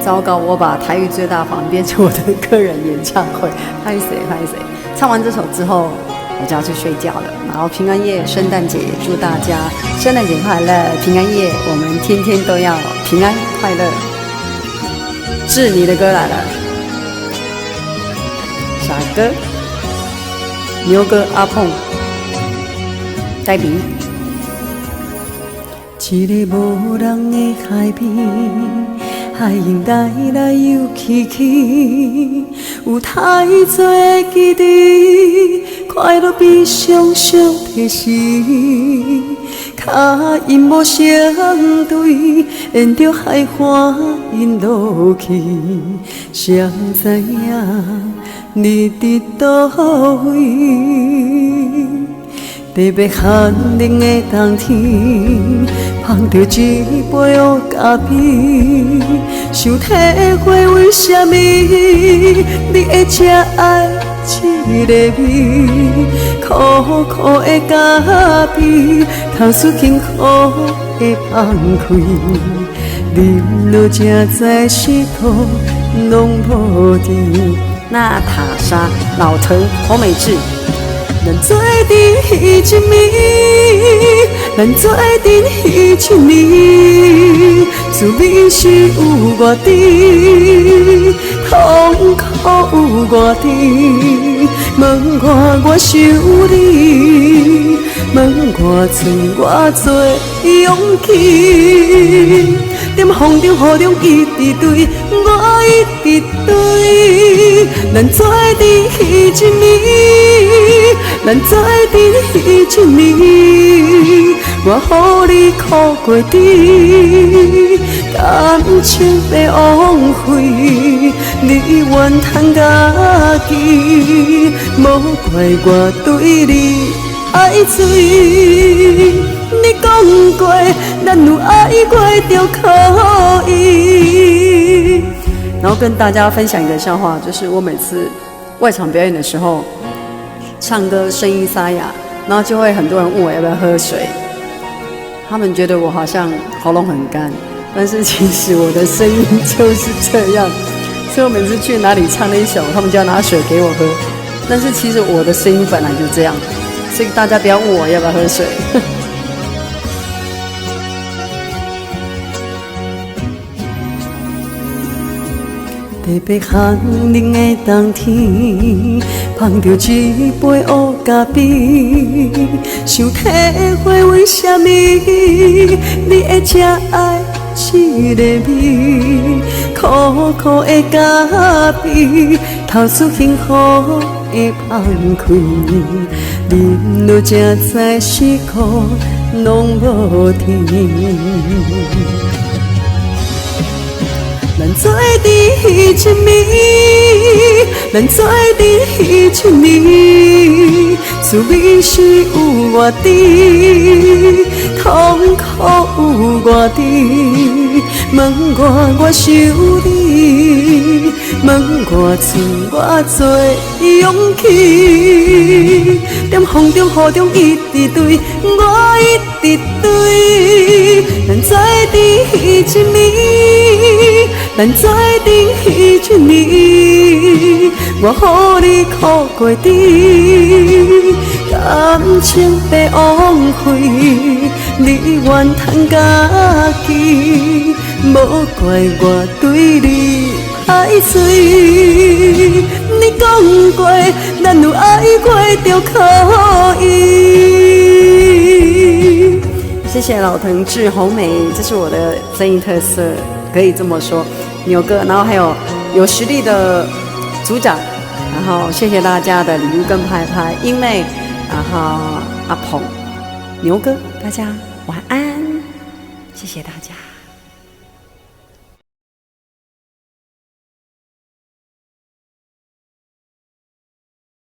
糟糕，我把台语最大房变成我的个人演唱会，拍谁拍谁。唱完这首之后，我就要去睡觉了。然后平安夜、圣诞节，祝大家圣诞节快乐，平安夜我们天天都要平安快乐。志你的歌来了，傻哥、牛哥、阿碰、戴比。一个无人的海边，海涌来来又去去，有太多记忆，快乐比伤伤提示。脚因无相对，沿着海岸因落去，谁知影你伫倒位？特别寒冷的冬天，捧着一杯黑咖啡，想体会为什么你会这爱这个味？苦苦的咖啡，通使幸福的放开，啉落才知是苦拢无甜。娜塔莎、老藤、侯美智。咱做阵彼一暝，咱做阵彼一暝，滋味是有偌甜，痛苦有偌甜。问我想你，问我剩偌多勇气。在风中雨中一直对，我一直对。咱做阵彼一暝，咱做阵彼一暝，我予你苦过甜，感情被枉费，你怨叹家己，无怪我对你爱醉。你讲过，咱有爱过就可以。然后跟大家分享一个笑话，就是我每次外场表演的时候，唱歌声音沙哑，然后就会很多人问我要不要喝水，他们觉得我好像喉咙很干，但是其实我的声音就是这样，所以我每次去哪里唱那一首，他们就要拿水给我喝，但是其实我的声音本来就这样，所以大家不要问我要不要喝水。特别寒冷的冬天，捧着一杯黑咖啡，想体会为什么你会这爱这个味？苦苦的咖啡，透出幸福的放开，啉落才知是苦拢无甜。咱做阵彼一暝，咱做阵彼一暝，滋味是有偌甜，痛苦有偌甜。问我想你，问我剩偌多勇气。在风中雨中一直对，我一直对。咱做阵彼一暝，咱做阵彼一暝，我予你苦过甜，感情被枉费，你怨叹家己，无怪我对你爱醉。你讲过，咱有爱过就可以。谢谢老藤志红梅，这是我的声音特色，可以这么说。牛哥，然后还有实力的组长，然后谢谢大家的礼物跟拍拍，英妹，然后阿鹏，牛哥，大家晚安，谢谢大家。